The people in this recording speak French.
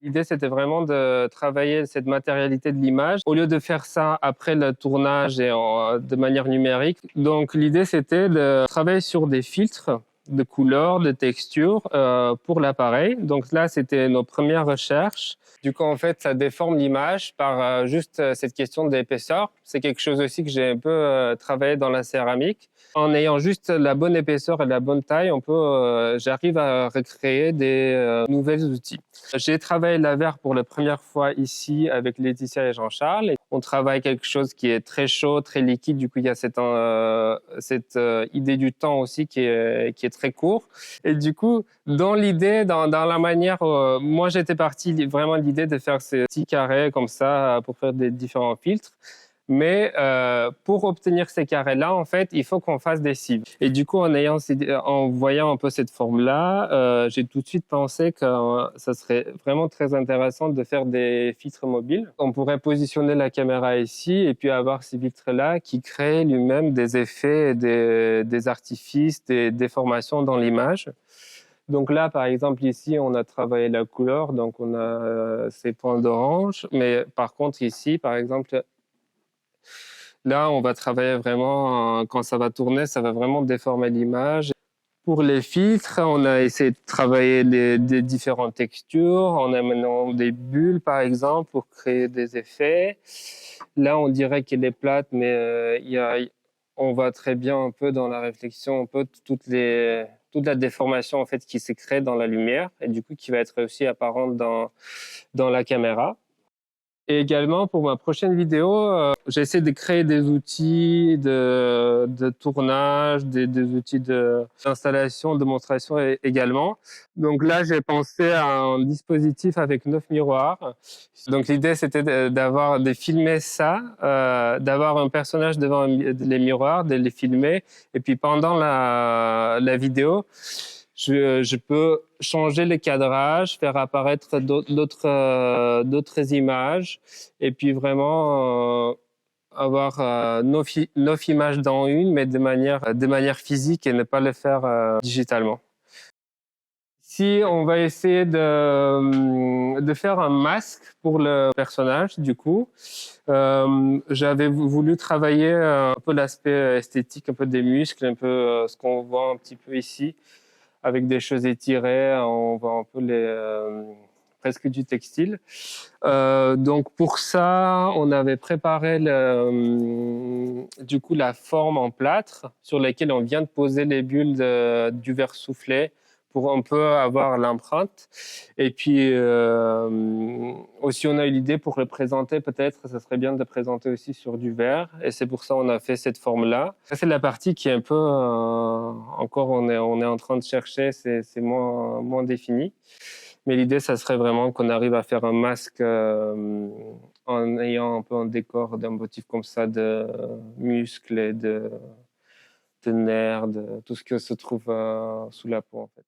L'idée, c'était vraiment de travailler cette matérialité de l'image au lieu de faire ça après le tournage et de manière numérique. Donc, l'idée, c'était de travailler sur des filtres de couleurs, de textures pour l'appareil. Donc là, c'était nos premières recherches. Du coup, en fait, ça déforme l'image par juste cette question d'épaisseur. C'est quelque chose aussi que j'ai un peu travaillé dans la céramique. En ayant juste la bonne épaisseur et la bonne taille, j'arrive à recréer des nouveaux outils. J'ai travaillé la verre pour la première fois ici avec Laetitia et Jean-Charles. On travaille quelque chose qui est très chaud, très liquide. Du coup, il y a cette idée du temps aussi qui est très court. Et du coup, dans la manière, moi j'étais parti vraiment de l'idée de faire ces petits carrés comme ça pour faire des différents filtres. Mais pour obtenir ces carrés-là, en fait, il faut qu'on fasse des cibles. Et du coup, en voyant un peu cette forme-là, j'ai tout de suite pensé que ça serait vraiment très intéressant de faire des filtres mobiles. On pourrait positionner la caméra ici et puis avoir ces filtres-là qui créent lui-même des effets, des artifices, des déformations dans l'image. Donc là, par exemple, ici, on a travaillé la couleur, donc on a ces points d'orange. Mais par contre, ici, par exemple, là, on va travailler vraiment, quand ça va tourner, ça va vraiment déformer l'image. Pour les filtres, on a essayé de travailler des différentes textures en amenant des bulles, par exemple, pour créer des effets. Là, on dirait qu'elle est plate, mais on voit très bien un peu dans la réflexion, un peu toute la déformation en fait qui s'est créée dans la lumière et du coup qui va être aussi apparente dans la caméra. Et également, pour ma prochaine vidéo, j'essaie de créer des outils de tournage, des outils d'installation, de monstration également. Donc là, j'ai pensé à un dispositif avec 9 miroirs. Donc l'idée, c'était de filmer ça, d'avoir un personnage devant les miroirs, de les filmer. Et puis pendant la vidéo, je peux changer le cadrage, faire apparaître d'autres images et puis vraiment avoir 9 images dans une, mais de manière physique et ne pas le faire digitalement. Ici, on va essayer de faire un masque pour le personnage, du coup. J'avais voulu travailler un peu l'aspect esthétique, un peu des muscles, un peu ce qu'on voit un petit peu ici, avec des choses étirées, on voit un peu presque du textile. Donc pour ça, on avait préparé du coup la forme en plâtre sur laquelle on vient de poser les bulles du verre soufflé pour un peu avoir l'empreinte. Et puis aussi, on a eu l'idée pour le présenter, peut-être, ça serait bien de le présenter aussi sur du verre. Et c'est pour ça qu'on a fait cette forme-là. Ça, c'est la partie qui est un peu encore, on est en train de chercher, c'est moins défini. Mais l'idée, ça serait vraiment qu'on arrive à faire un masque en ayant un peu un décor d'un motif comme ça de muscles et de nerfs, de tout ce qui se trouve sous la peau, en fait.